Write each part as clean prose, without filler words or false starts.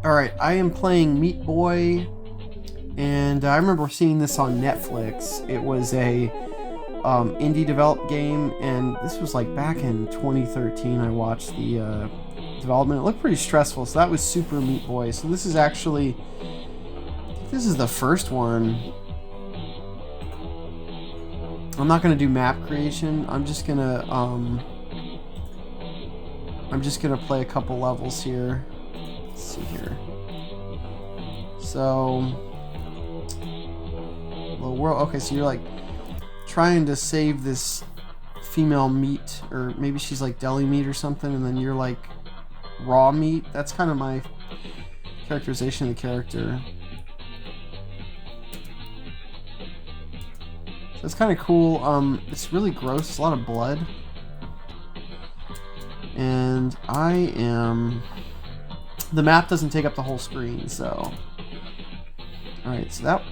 Alright, I am playing Meatboy, and I remember seeing this on Netflix. It was a indie developed game, and this was like back in 2013 I watched the development. It looked pretty stressful, so that was Super Meatboy. So this is actually, I think this is the first one. I'm not going to do map creation. I'm just going to play a couple levels here. Let's see here. So, the world. Okay, so you're like trying to save this female meat, or maybe she's like deli meat or something, and then you're like raw meat. That's kind of my characterization of the character. So it's kind of cool. It's really gross. It's a lot of blood, and I am. The map doesn't take up the whole screen, so. Alright, so that.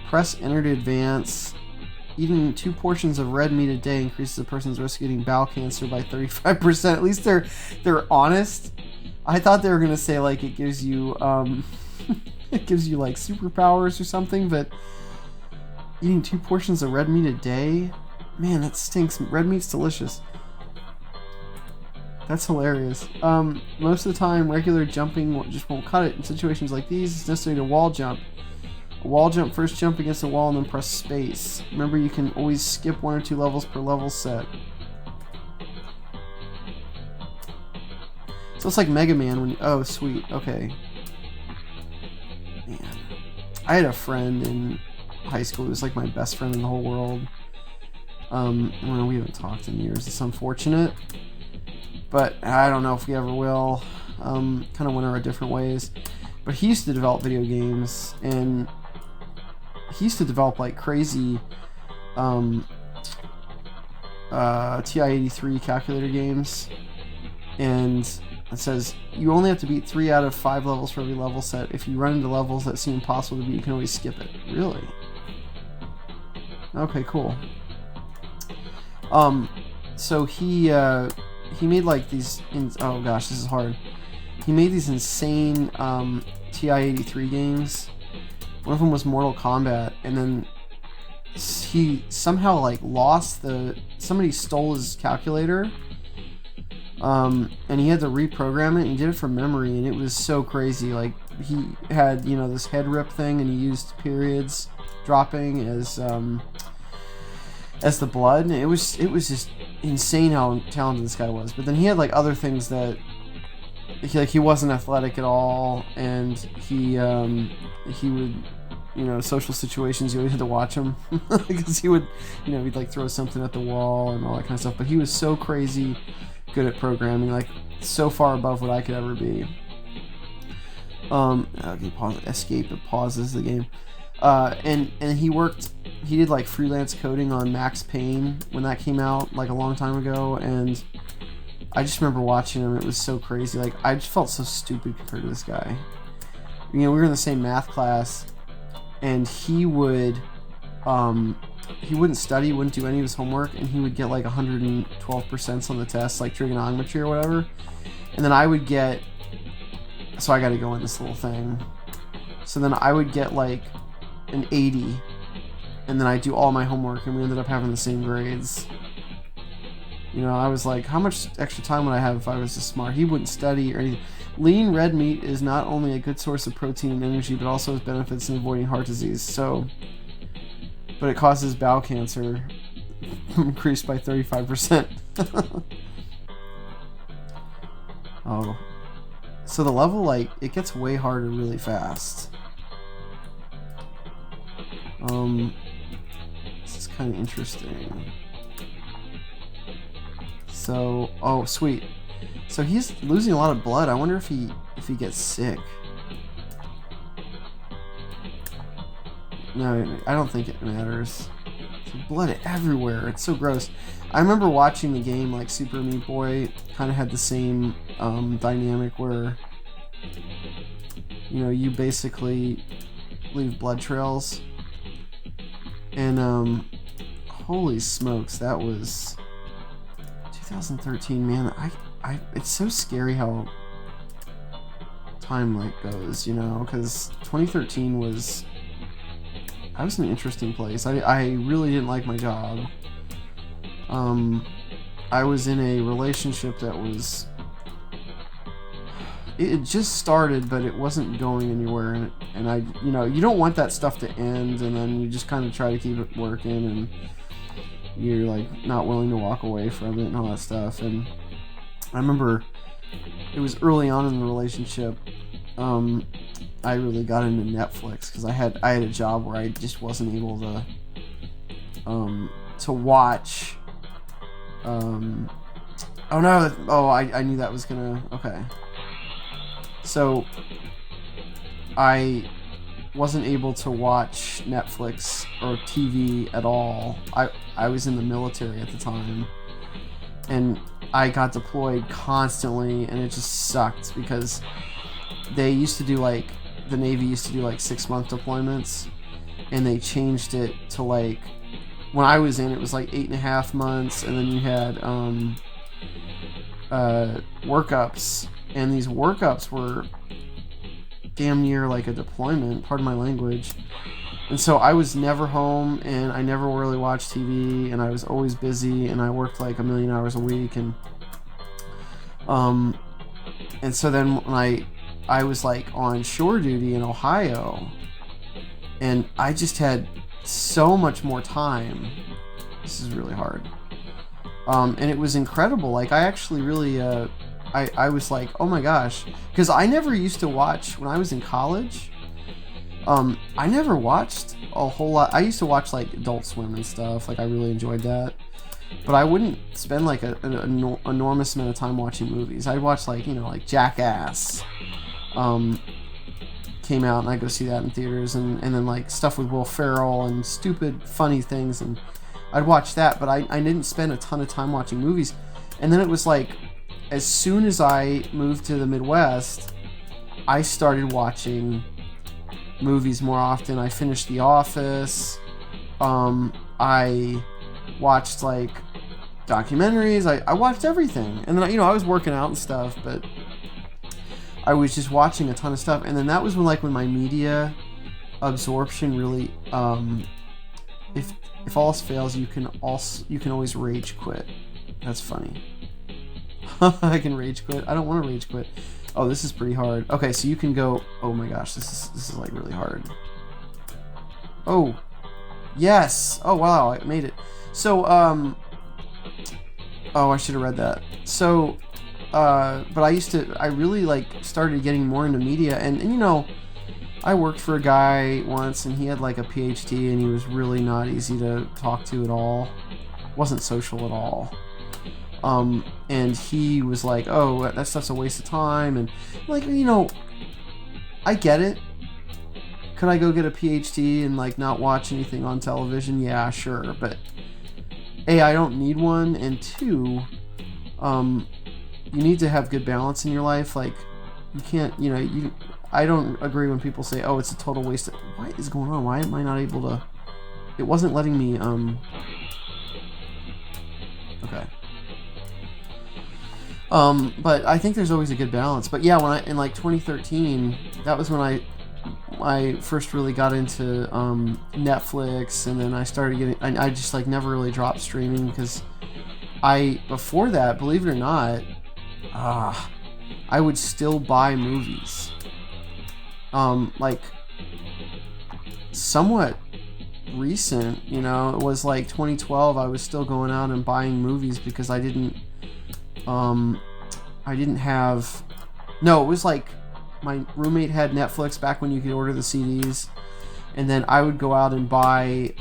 Press enter to advance. Eating 2 portions of red meat a day increases a person's risk of getting bowel cancer by 35%. At least they're honest. I thought they were gonna say like it gives you it gives you like superpowers or something, but eating 2 portions of red meat a day? Man, that stinks. Red meat's delicious. That's hilarious. Most of the time, regular jumping just won't cut it. In situations like these, it's necessary to wall jump. A wall jump, first jump against a wall and then press space. Remember, you can always skip 1 or 2 levels per level set. So it's like Mega Man when you... Oh, sweet. Okay. Man. I had a friend in high school who was like my best friend in the whole world. Well, we haven't talked in years. It's unfortunate. But I don't know if we ever will. Kind of went our different ways. But he used to develop video games, and he used to develop like crazy TI-83 calculator games. And it says you only have to beat 3 out of 5 levels for every level set. If you run into levels that seem impossible to beat, you can always skip it. Really? Okay, cool. So he made like these. Oh gosh, this is hard. He made these insane TI-83 games. One of them was Mortal Kombat, and then he somehow like lost the. Somebody stole his calculator, and he had to reprogram it. And he did it from memory, and it was so crazy. Like he had this head rip thing, and he used periods dropping as the blood. And it was just insane how talented this guy was. But then he had like other things that he wasn't athletic at all, and he would social situations you always had to watch him because he would he'd like throw something at the wall and all that kind of stuff. But he was so crazy good at programming, like so far above what I could ever be. Okay, pause, escape, it pauses the game. And he did like freelance coding on Max Payne when that came out like a long time ago, and I just remember watching him. It was so crazy. Like I just felt so stupid compared to this guy. We were in the same math class, and he wouldn't study, wouldn't do any of his homework, and he would get like 112% on the test, like trigonometry or whatever. And then I would get, so I got to go in this little thing. So then I would get like an 80, and then I do all my homework, and we ended up having the same grades. I was like, how much extra time would I have if I was this smart? He wouldn't study or anything. Lean red meat is not only a good source of protein and energy, but also has benefits in avoiding heart disease. But it causes bowel cancer, increased by 35%. Oh. So the level, like, it gets way harder really fast. This is kind of interesting. So, oh sweet. So he's losing a lot of blood. I wonder if he gets sick. No, I don't think it matters. There's blood everywhere. It's so gross. I remember watching the game, like Super Meat Boy kind of had the same dynamic where you basically leave blood trails. And holy smokes, that was 2013, man. It's so scary how time like goes, because 2013 I was in an interesting place. I really didn't like my job. I was in a relationship that was, it just started, but it wasn't going anywhere, and I, you don't want that stuff to end, and then you just kind of try to keep it working, and you're like not willing to walk away from it and all that stuff. And I remember it was early on in the relationship, I really got into Netflix because I had a job where I just wasn't able to watch. Oh no! Oh, I knew that was gonna. Okay. So I wasn't able to watch Netflix or TV at all. I was in the military at the time, and I got deployed constantly, and it just sucked because they used to do the Navy used to do 6-month deployments, and they changed it to when I was in, it was 8.5 months, and then you had workups, and these workups were damn near like a deployment, pardon my language. And so I was never home, and I never really watched TV, and I was always busy, and I worked 1 million hours a week, and so then when I was on shore duty in Ohio, and I just had so much more time. This is really hard. And it was incredible. I actually really, I was oh my gosh, because I never used to watch when I was in college. I never watched a whole lot. I used to watch Adult Swim and stuff. I really enjoyed that. But I wouldn't spend an enormous amount of time watching movies. I'd watch Jackass. Came out, and I'd go see that in theaters, and then stuff with Will Ferrell and stupid funny things, and I'd watch that, but I didn't spend a ton of time watching movies. And then it was as soon as I moved to the Midwest, I started watching movies more often. I finished The Office. I watched documentaries. I watched everything, and then I was working out and stuff, but I was just watching a ton of stuff. And then that was when my media absorption really, if all else fails, you can always rage quit. That's funny. I can rage quit. I don't want to rage quit. Oh, this is pretty hard. Okay, so you can go. Oh my gosh, this is really hard. Oh, yes. Oh wow, I made it. So oh, I should have read that. So but I really started getting more into media, and I worked for a guy once, and he had a PhD, and he was really not easy to talk to at all. Wasn't social at all. And he was oh, that stuff's a waste of time, and I get it. Could I go get a PhD and not watch anything on television? Yeah, sure, but A, I don't need one, and two, you need to have good balance in your life. You can't, I don't agree when people say, oh, it's a total waste of, what is going on? Why am I not able to, it wasn't letting me, okay. But I think there's always a good balance. But yeah, when in 2013, that was when I first really got into, Netflix, and then I started getting, I just never really dropped streaming, because before that, believe it or not, I would still buy movies. Somewhat recent, it was 2012, I was still going out and buying movies because I didn't have, no, it was my roommate had Netflix back when you could order the CDs, and then I would go out and buy,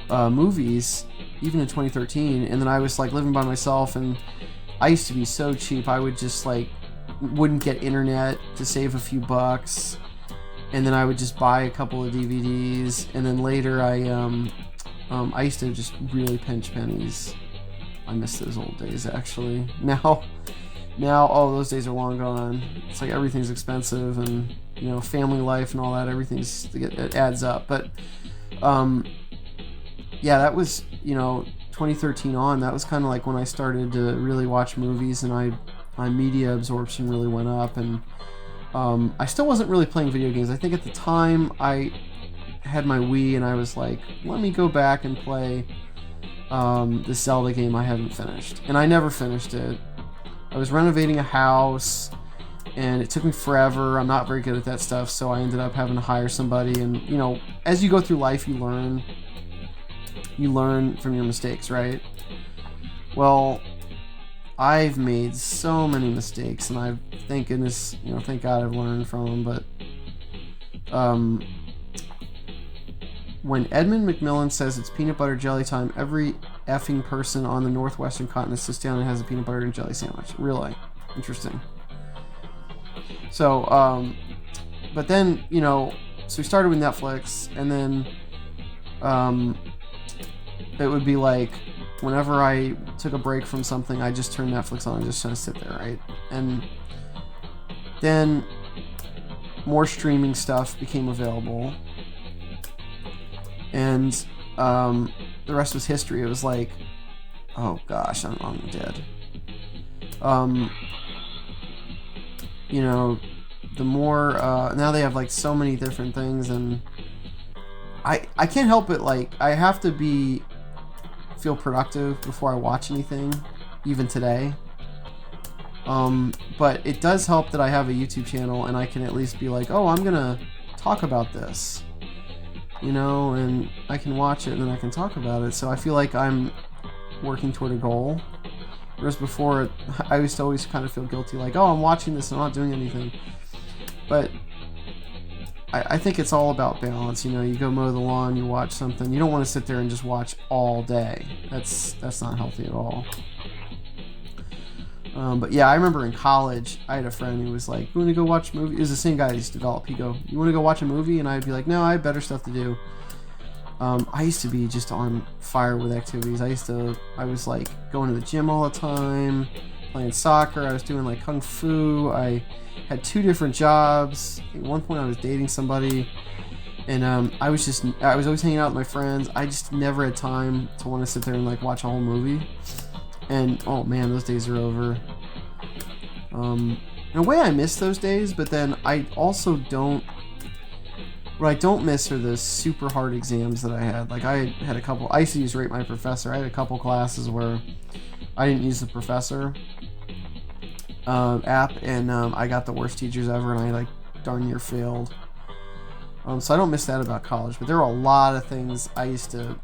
movies, even in 2013, and then I was living by myself, and I used to be so cheap. I would just wouldn't get internet to save a few bucks, and then I would just buy a couple of DVDs, and then later I used to just really pinch pennies. I miss those old days, actually. Now, oh, those days are long gone. It's everything's expensive, and family life and all that. It adds up, but yeah, that was 2013 on. That was kind of when I started to really watch movies, and my media absorption really went up, and I still wasn't really playing video games. I think at the time I had my Wii, and I was like, let me go back and play this Zelda game I haven't finished. And I never finished it. I was renovating a house, and it took me forever. I'm not very good at that stuff, so I ended up having to hire somebody. And, you know, as you go through life, you learn from your mistakes, right? Well, I've made so many mistakes, and thank goodness, you know, thank God I've learned from them. But when Edmund McMillan says it's peanut butter jelly time, every effing person on the northwestern continent sits down and has a peanut butter and jelly sandwich. Really? Interesting. So, but then, you know, so we started with Netflix, and then it would be like, whenever I took a break from something, I just turned Netflix on and just kind of sit there, right? And then more streaming stuff became available, and the rest was history. It was like, oh gosh, I'm dead. You know, the more now they have like so many different things, and I can't help it. Like, I have to feel productive before I watch anything, even today. But it does help that I have a YouTube channel, and I can at least be like, oh, I'm gonna talk about this, you know, and I can watch it and then I can talk about it. So I feel like I'm working toward a goal. Whereas before, I used to always kind of feel guilty, like, oh, I'm watching this and I'm not doing anything. But I think it's all about balance. You know, you go mow the lawn, you watch something. You don't want to sit there and just watch all day. That's not healthy at all. But yeah, I remember in college, I had a friend who was like, you want to go watch a movie? It was the same guy that used to develop. He'd go, you want to go watch a movie? And I'd be like, no, I have better stuff to do. I used to be just on fire with activities. I was like going to the gym all the time, playing soccer. I was doing like kung fu. I had 2 different jobs. At one point I was dating somebody, and I was always hanging out with my friends. I just never had time to want to sit there and like watch a whole movie. And oh man, those days are over. In a way I miss those days, but then I also don't. What I don't miss are the super hard exams that I had. Like, I had a couple. I used to use Rate My Professor. I had a couple classes where I didn't use the professor app, and I got the worst teachers ever, and I like darn near failed. So I don't miss that about college. But there are a lot of things I used to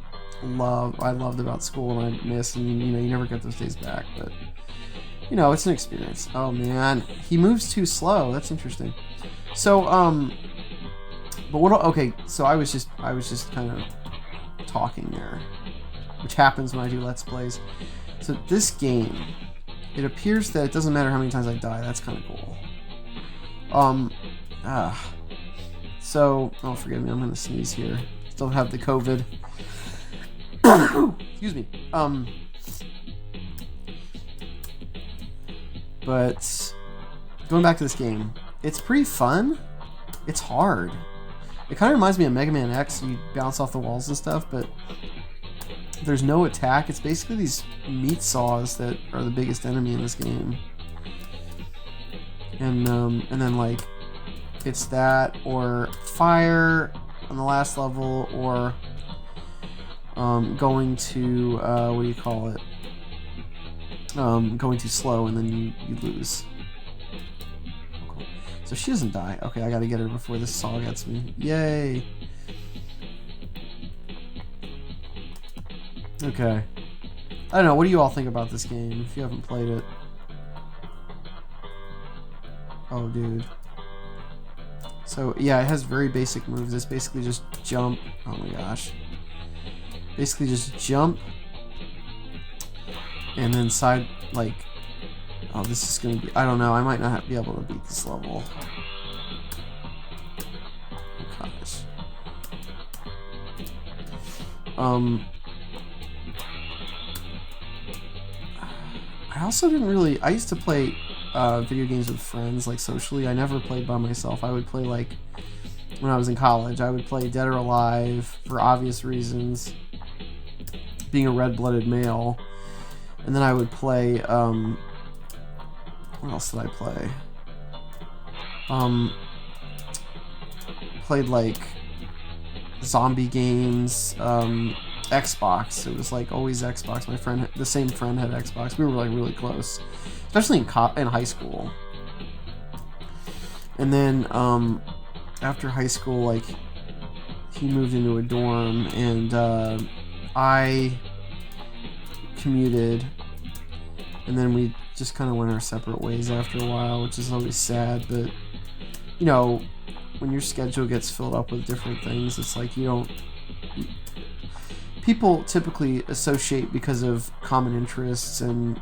love. I loved about school, and I missed. And you know, you never get those days back. But you know, it's an experience. Oh man, he moves too slow. That's interesting. So but what? Okay, so I was just kind of talking there, which happens when I do Let's Plays. So this game, it appears that it doesn't matter how many times I die. That's kind of cool. So, oh, forgive me, I'm gonna sneeze here. Still have the COVID. Excuse me. But going back to this game, it's pretty fun. It's hard. It kind of reminds me of Mega Man X. You bounce off the walls and stuff, but there's no attack. It's basically these meat saws that are the biggest enemy in this game. And then like it's that or fire on the last level, or going to what do you call it? Going too slow, and then you lose. So she doesn't die. Okay, I gotta get her before this saw gets me. Yay! Okay. I don't know, what do you all think about this game, if you haven't played it? Oh, dude. So, yeah, it has very basic moves. It's basically just jump. Oh my gosh. Basically just jump. And then side, like... Oh, this is gonna be... I don't know. I might not be able to beat this level. Oh, gosh. I also didn't really... I used to play video games with friends, like, socially. I never played by myself. I would play, like... When I was in college, I would play Dead or Alive, for obvious reasons. Being a red-blooded male. And then I would play, what else did I play? Played like zombie games, Xbox. It was like always Xbox. My friend, the same friend, had Xbox. We were like really close, especially in high school. And then after high school, like he moved into a dorm, and I commuted, and then we just kind of went our separate ways after a while, which is always sad. But you know, when your schedule gets filled up with different things, it's like people typically associate because of common interests, and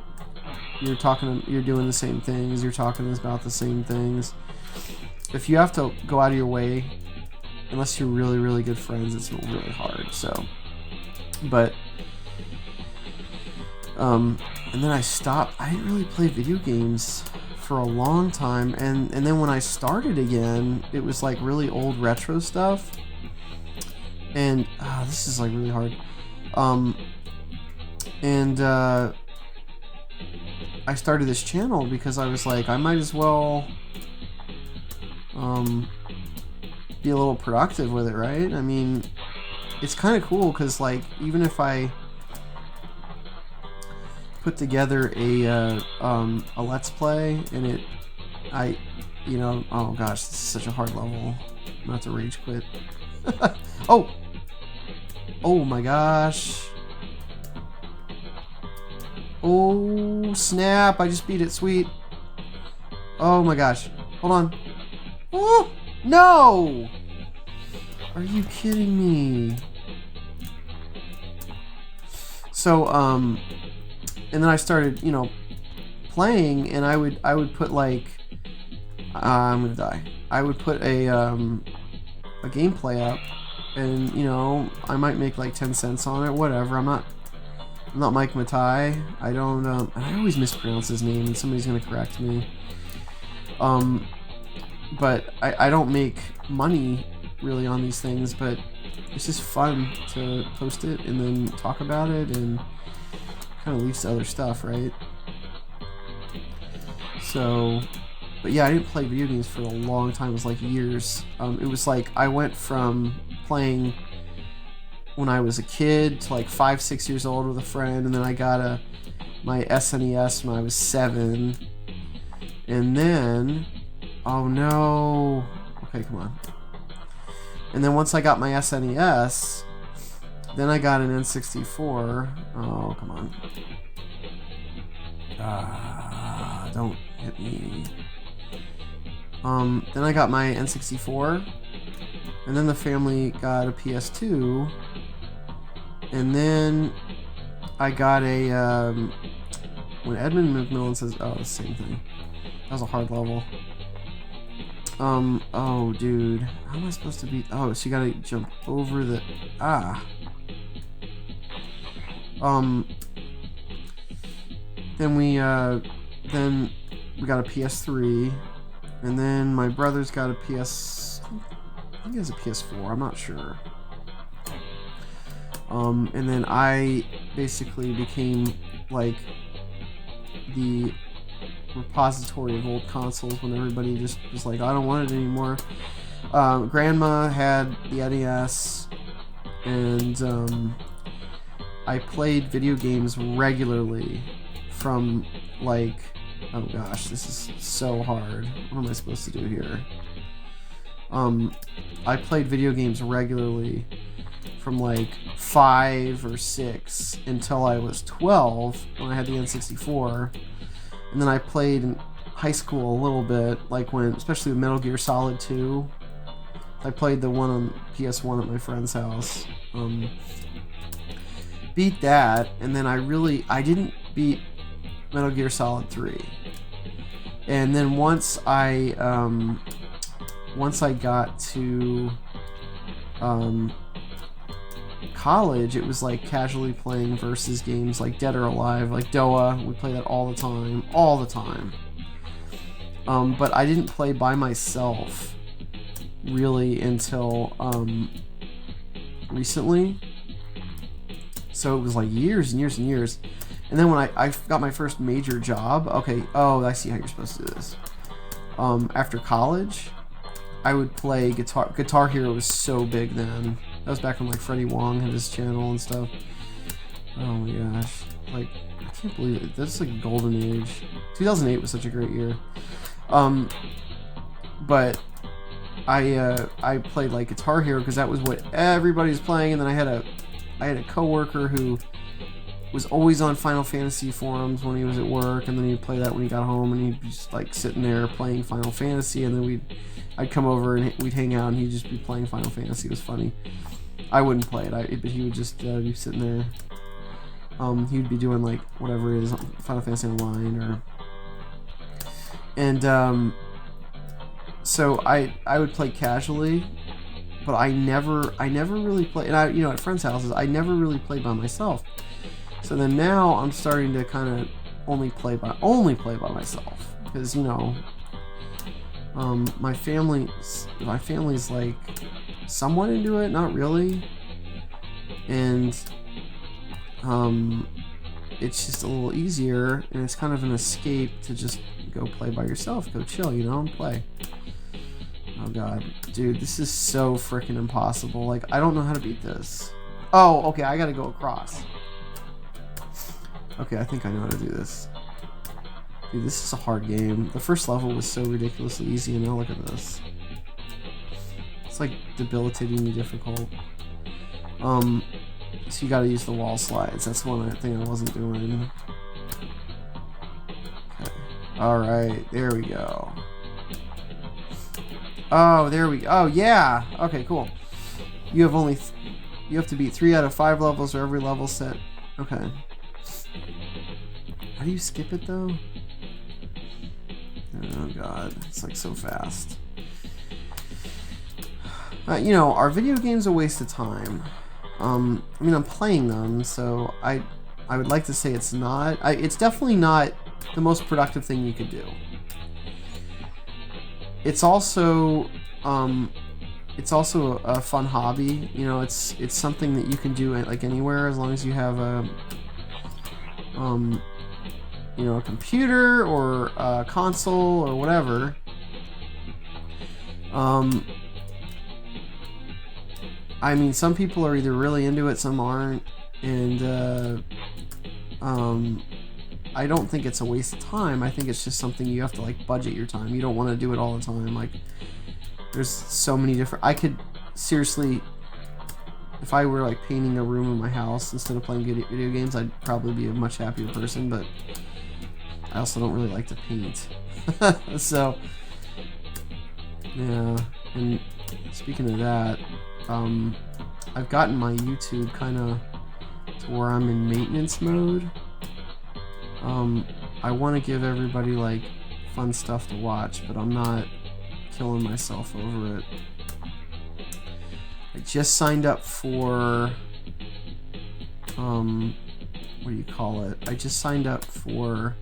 you're doing the same things, you're talking about the same things. If you have to go out of your way, unless you're really, really good friends, it's really hard. So, but and then I stopped. I didn't really play video games for a long time, and then when I started again, it was like really old retro stuff. And this is like really hard. I started this channel because I was like, I might as well be a little productive with it, right? I mean, it's kind of cool because like even if I put together a let's play and oh gosh, this is such a hard level. I'm not to rage quit. Oh my gosh. Oh snap, I just beat it, sweet. Oh my gosh, hold on. Oh no! Are you kidding me? So and then I started, playing, and I would put like I'm gonna die. I would put a gameplay up, and I might make like 10 cents on it, whatever. I'm not Mike Matai. I don't I always mispronounce his name, and somebody's gonna correct me. But I don't make money really on these things, but it's just fun to post it and then talk about it, and kind of leads to other stuff, right? So, but yeah, I didn't play video games for a long time. It was like years. It was like I went from playing when I was a kid to like 5-6 years old with a friend, and then I got my SNES when I was 7, and then oh no, okay, come on. And then once I got my SNES, then I got an N64. Oh, come on. Don't hit me. Then I got my N64, and then the family got a PS2, and then I got a, when Edmund McMillan says, oh, the same thing. That was a hard level. Oh, dude. How am I supposed to be? Oh, so you gotta jump over the... Then we got a PS3, and then my brother's got a I think he has a PS4, I'm not sure. And then I basically became, like, the repository of old consoles when everybody just was like, I don't want it anymore. Grandma had the NES, and I played video games regularly from like, oh gosh, this is so hard. What am I supposed to do here? I played video games regularly from like 5 or 6 until I was 12 when I had the N64. And then I played in high school a little bit, like especially with Metal Gear Solid 2. I played the one on PS1 at my friend's house. Beat that, and then I didn't beat Metal Gear Solid 3. And then once I got to college, it was like casually playing versus games like Dead or Alive, like DOA. We play that all the time. But I didn't play by myself really until recently. So it was like years and years and years. And then when I got my first major job, okay, oh, I see how you're supposed to do this. After college, I would play guitar. Guitar Hero was so big then. That was back when like Freddie Wong had his channel and stuff. Oh my gosh, like I can't believe it. That's like a golden age. 2008 was such a great year. But I played like Guitar Hero because that was what everybody was playing, and then I had a coworker who was always on Final Fantasy forums when he was at work, and then he'd play that when he got home, and he'd be just like sitting there playing Final Fantasy, and then I'd come over and we'd hang out, and he'd just be playing Final Fantasy. It was funny. I wouldn't play it, but he would just be sitting there. He would be doing like whatever it is, Final Fantasy Online, so I would play casually, but I never really played. And at friends' houses, I never really played by myself. So then now I'm starting to kind of only play by myself, because my family's like somewhat into it, not really, and it's just a little easier, and it's kind of an escape to just go play by yourself, go chill, and play. Oh god, dude, this is so freaking impossible. Like, I don't know how to beat this. Oh, okay, I gotta go across. Okay, I think I know how to do this. Dude, this is a hard game. The first level was so ridiculously easy, and now look at this. It's like debilitatingly difficult. So you gotta use the wall slides. That's one thing I wasn't doing. Okay. Alright, there we go. Oh, there we go. Oh, yeah! Okay, cool. You have to beat 3 out of 5 levels, or every level set. Okay. How do you skip it, though? Oh, God. It's like so fast. Are video games a waste of time? I mean, I'm playing them, so I would like to say it's not. It's definitely not the most productive thing you could do. It's also a fun hobby. It's something that you can do like anywhere, as long as you have a computer or a console or whatever. I mean, some people are either really into it, some aren't, and I don't think it's a waste of time. I think it's just something you have to like budget your time. You don't want to do it all the time. Like, there's so many different. I could seriously, if I were like painting a room in my house instead of playing video games, I'd probably be a much happier person. But I also don't really like to paint. So yeah. And speaking of that, I've gotten my YouTube kind of to where I'm in maintenance mode. I want to give everybody like fun stuff to watch, but I'm not killing myself over it. I just signed up for what do you call it? I just signed up for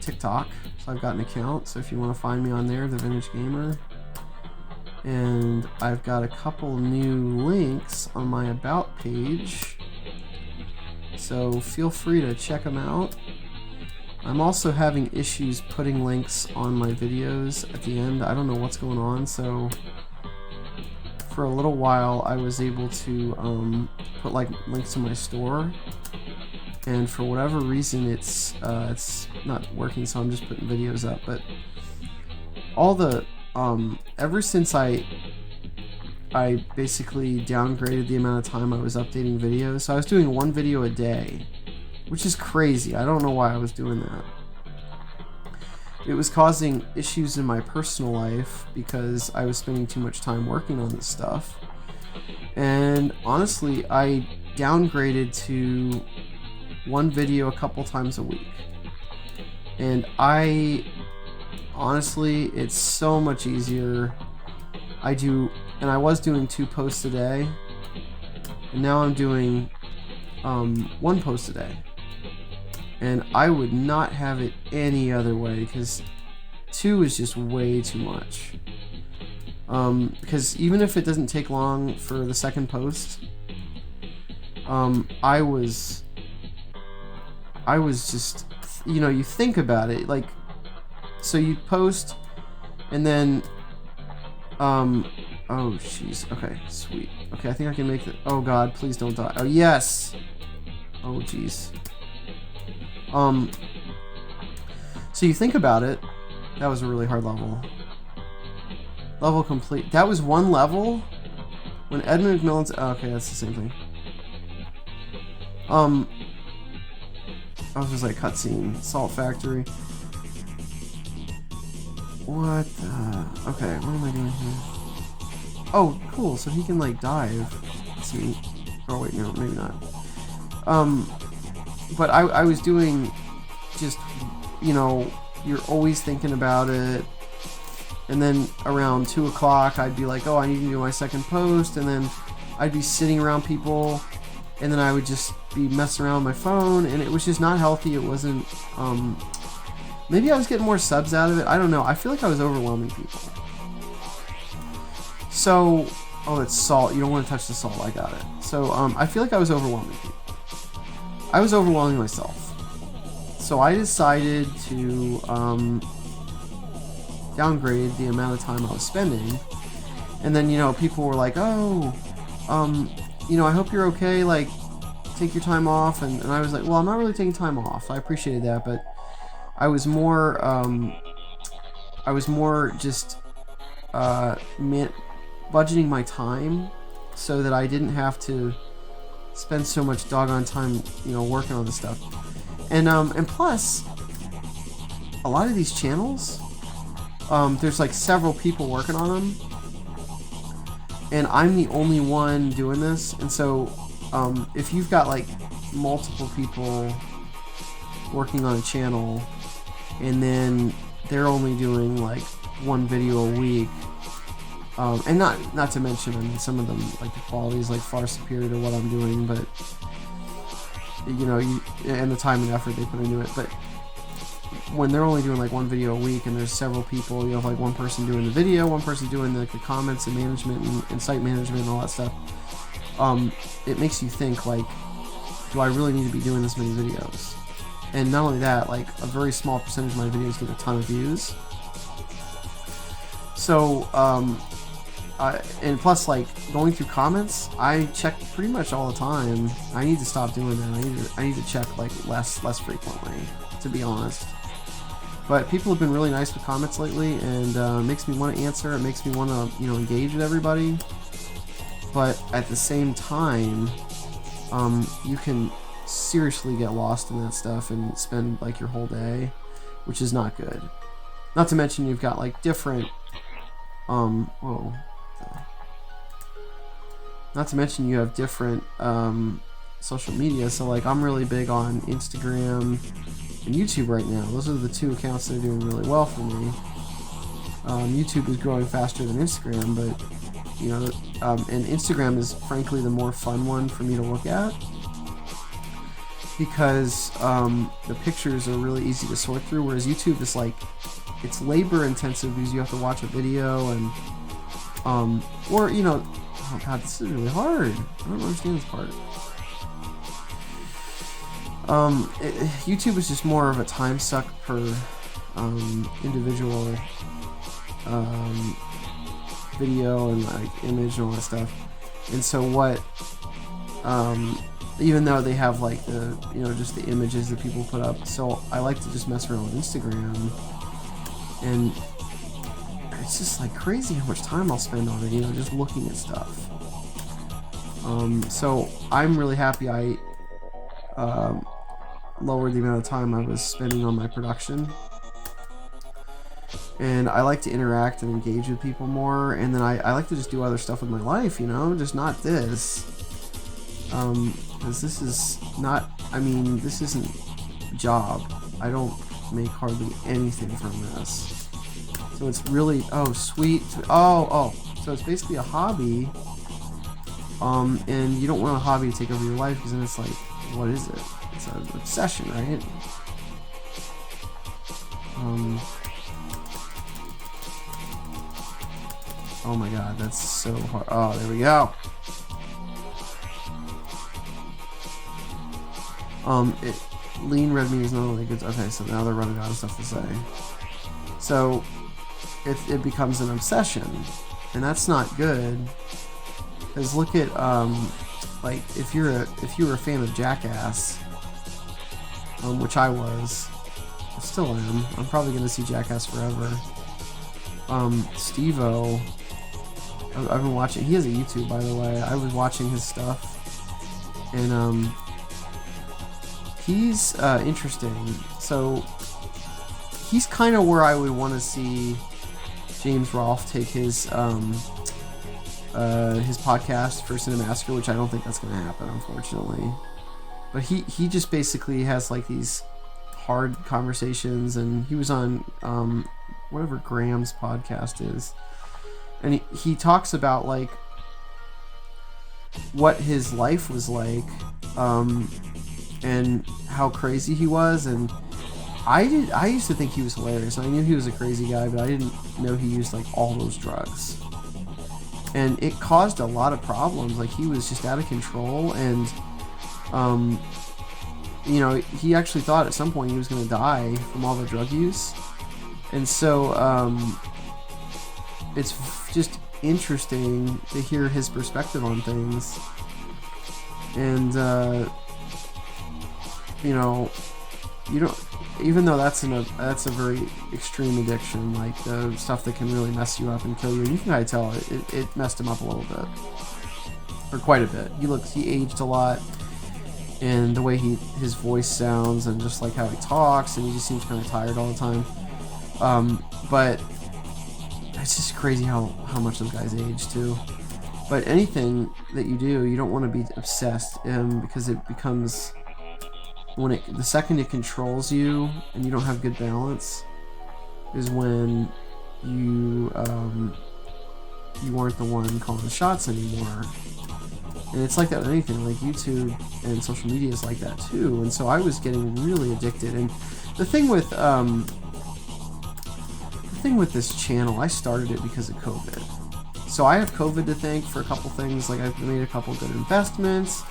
TikTok, so I've got an account. So if you want to find me on there, The Vintage Gamer. And I've got a couple new links on my About page, so feel free to check them out. I'm also having issues putting links on my videos at the end. I don't know what's going on, so for a little while I was able to put like links to my store, and for whatever reason it's not working, so I'm just putting videos up. But all the ever since I basically downgraded the amount of time I was updating videos, so I was doing 1 video a day, which is crazy. I don't know why I was doing that. It was causing issues in my personal life because I was spending too much time working on this stuff. And honestly, I downgraded to 1 video a couple times a week. And honestly, it's so much easier. I was doing 2 posts a day, and now I'm doing 1 post a day. And I would not have it any other way, because 2 is just way too much. Because even if it doesn't take long for the second post, I was I was just, you know, you think about it, like, so you post, and then, oh, jeez, okay, sweet, okay, I think I can make it, oh god, please don't die, oh, yes, oh, jeez, so you think about it, that was a really hard level, complete, that was one level, when Edmund McMillan's, oh, okay, that's the same thing, I was just like cutscene, Salt Factory. What the... Okay, what am I doing here? Oh, cool, so he can like dive. That's neat. Oh wait, no, maybe not. But I was doing just, you know, you're always thinking about it. And then around 2 o'clock, I'd be like, oh, I need to do my second post. And then I'd be sitting around people. And then I would just be messing around with my phone, and it was just not healthy. It wasn't, maybe I was getting more subs out of it. I don't know. I feel like I was overwhelming people. So, oh, it's salt. You don't want to touch the salt. I got it. So, I feel like I was overwhelming people. I was overwhelming myself. So I decided to, downgrade the amount of time I was spending. And then, you know, people were like, oh, you know, I hope you're okay, like, take your time off, and I was like, well, I'm not really taking time off, I appreciated that, but I was more just, budgeting my time, so that I didn't have to spend so much doggone time, you know, working on this stuff, and plus, a lot of these channels, there's like several people working on them, and I'm the only one doing this, and so if you've got like multiple people working on a channel, and then they're only doing like one video a week, and not to mention, I mean, some of them, like, the quality is like far superior to what I'm doing, but you know, and the time and effort they put into it, but when they're only doing like one video a week, and there's several people, you have like one person doing the video, one person doing the comments and management and site management and all that stuff, it makes you think, like, do I really need to be doing this many videos? And not only that, like, a very small percentage of my videos get a ton of views. So, and plus, like, going through comments, I check pretty much all the time. I need to stop doing that. I need to check, like, less frequently, to be honest. But people have been really nice with comments lately, and it makes me want to answer. It makes me want to, you know, engage with everybody. But at the same time, you can seriously get lost in that stuff and spend like your whole day, which is not good. Not to mention you've got like different, not to mention you have different social media. So like I'm really big on Instagram and YouTube right now. Those are the two accounts that are doing really well for me. YouTube is growing faster than Instagram, but you know, and Instagram is frankly the more fun one for me to look at, because the pictures are really easy to sort through, whereas YouTube is like, it's labor intensive because you have to watch a video and or, you know, oh god, this is really hard. I don't understand this part. YouTube is just more of a time suck per individual video and like image and all that stuff. And so what, even though they have like the, you know, just the images that people put up, so I like to just mess around with Instagram, and it's just like crazy how much time I'll spend on it, you know, just looking at stuff. So I'm really happy I lowered the amount of time I was spending on my production. And I like to interact and engage with people more, and then I like to just do other stuff with my life, you know, just not this. Because this is not, I mean, this isn't a job. I don't make hardly anything from this. So it's really, oh, sweet. Oh, so it's basically a hobby. And you don't want a hobby to take over your life, because then it's like, what is it? It's an obsession, right? Oh my god, that's so hard. Oh, there we go. lean red meat is not only good. Okay, so now they're running out of stuff to say. So it becomes an obsession, and that's not good. Because look at like if you were a fan of Jackass, which I was, I still am. I'm probably gonna see Jackass forever. Steve-O, I've been watching. He has a YouTube, by the way. I was watching his stuff, and he's interesting. So he's kind of where I would want to see James Rolfe take his podcast for Cinemassacre, which I don't think that's going to happen, unfortunately. But he just basically has like these hard conversations, and he was on whatever Graham's podcast is, and he talks about like what his life was like, and how crazy he was. And I used to think he was hilarious. I knew he was a crazy guy, but I didn't know he used like all those drugs, and it caused a lot of problems. Like he was just out of control, and you know, he actually thought at some point he was going to die from all the drug use. And so it's just interesting to hear his perspective on things. And you know, you don't, even though that's a very extreme addiction, like the stuff that can really mess you up and kill you, you can kind of tell it messed him up a little bit, or quite a bit. He aged a lot, and the way his voice sounds, and just like how he talks, and he just seems kind of tired all the time. But it's just crazy how much those guys age too. But anything that you do, you don't want to be obsessed, because it becomes, the second it controls you and you don't have good balance, is when you aren't the one calling the shots anymore. And it's like that with anything, like YouTube and social media is like that too. And so I was getting really addicted. And the thing with this channel, I started it because of COVID. So I have COVID to thank for a couple things. Like I've made a couple good investments.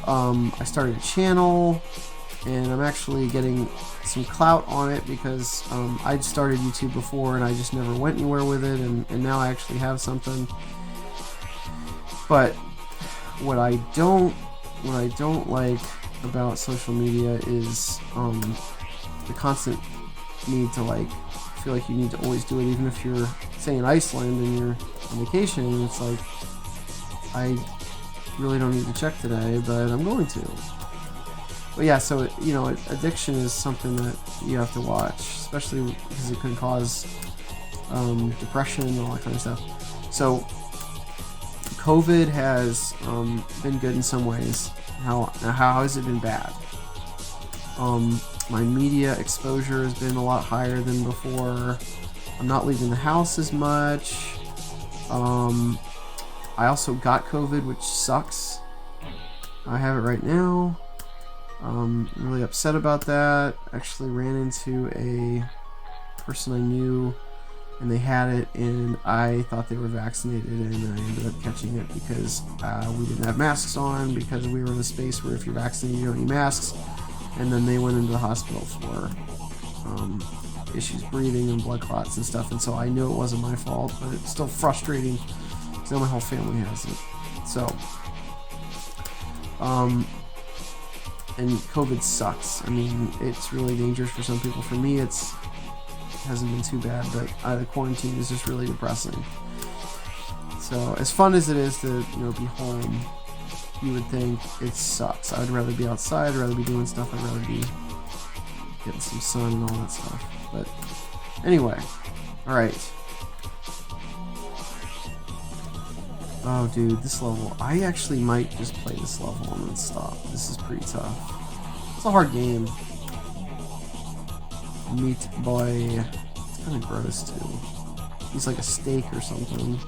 I started a channel, and I'm actually getting some clout on it because I'd started YouTube before and I just never went anywhere with it, and now I actually have something. But what I don't like about social media is the constant need to like feel like you need to always do it, even if you're, say, in Iceland and you're on vacation, and it's like, I really don't need to check today, but I'm going to. But yeah, so you know, addiction is something that you have to watch, especially because it can cause depression and all that kind of stuff. So COVID has been good in some ways. How has it been bad? My media exposure has been a lot higher than before. I'm not leaving the house as much. I also got COVID, which sucks. I have it right now. I'm really upset about that. Actually ran into a person I knew, and they had it, and I thought they were vaccinated, and I ended up catching it because we didn't have masks on, because we were in a space where if you're vaccinated you don't need masks. And then they went into the hospital for issues breathing and blood clots and stuff, and so I knew it wasn't my fault, but it's still frustrating because now my whole family has it. So and COVID sucks. I mean, it's really dangerous for some people. For me, it hasn't been too bad, but the quarantine is just really depressing. So as fun as it is to, you know, be home, you would think it sucks. I'd rather be outside, I'd rather be doing stuff, I'd rather be getting some sun and all that stuff. But anyway, alright. Oh dude, this level, I actually might just play this level and then stop. This is pretty tough. It's a hard game. Meatboy. It's kind of gross too. He's like a steak or something.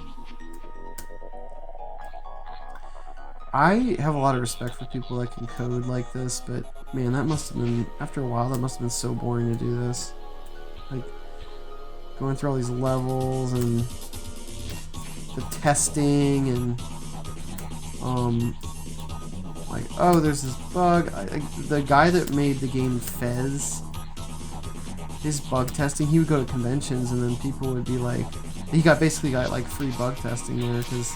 I have a lot of respect for people that can code like this, but man, that must have been, after a while, that must have been so boring to do this. Like, going through all these levels and the testing and like, oh, there's this bug. The guy that made the game Fez, his bug testing, he would go to conventions and then people would be like, he basically got like free bug testing there because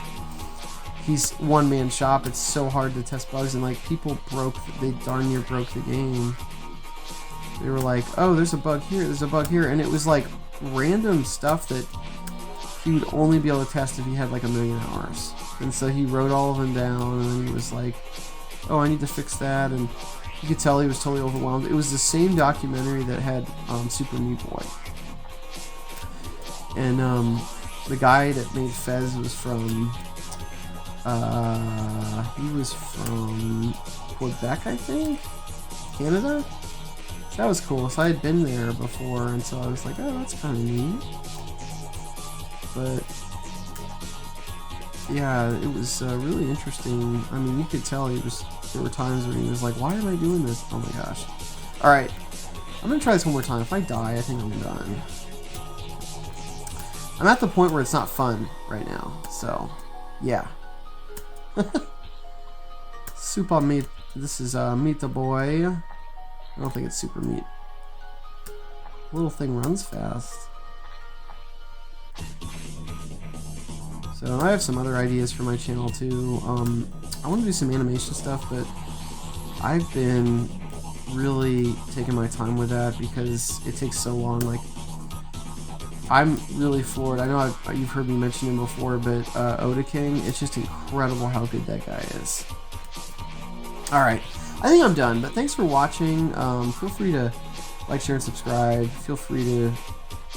he's one-man shop. It's so hard to test bugs, and like people they darn near broke the game. They were like, oh, there's a bug here, there's a bug here, and it was like random stuff that he would only be able to test if he had like 1,000,000 hours. And so he wrote all of them down, and then he was like, oh, I need to fix that, and you could tell he was totally overwhelmed. It was the same documentary that had Super Meatboy. And the guy that made Fez was from Quebec, I think? Canada? That was cool. So I had been there before, and so I was like, oh, that's kind of neat. But yeah, it was really interesting. I mean, you could tell there were times where he was like, why am I doing this? Oh my gosh. Alright, I'm gonna try this one more time. If I die, I think I'm done. I'm at the point where it's not fun right now, so yeah. Super Meat. This is Meatboy. I don't think it's Super Meat. Little thing runs fast. So I have some other ideas for my channel too. I want to do some animation stuff, but I've been really taking my time with that because it takes so long. Like, I'm really floored. I know you've heard me mention him before, but Oda King, it's just incredible how good that guy is. Alright, I think I'm done, but thanks for watching. Feel free to like, share, and subscribe. Feel free to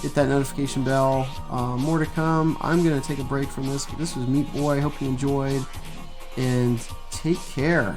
hit that notification bell. More to come. I'm going to take a break from this, but this was Meatboy. Hope you enjoyed, and take care.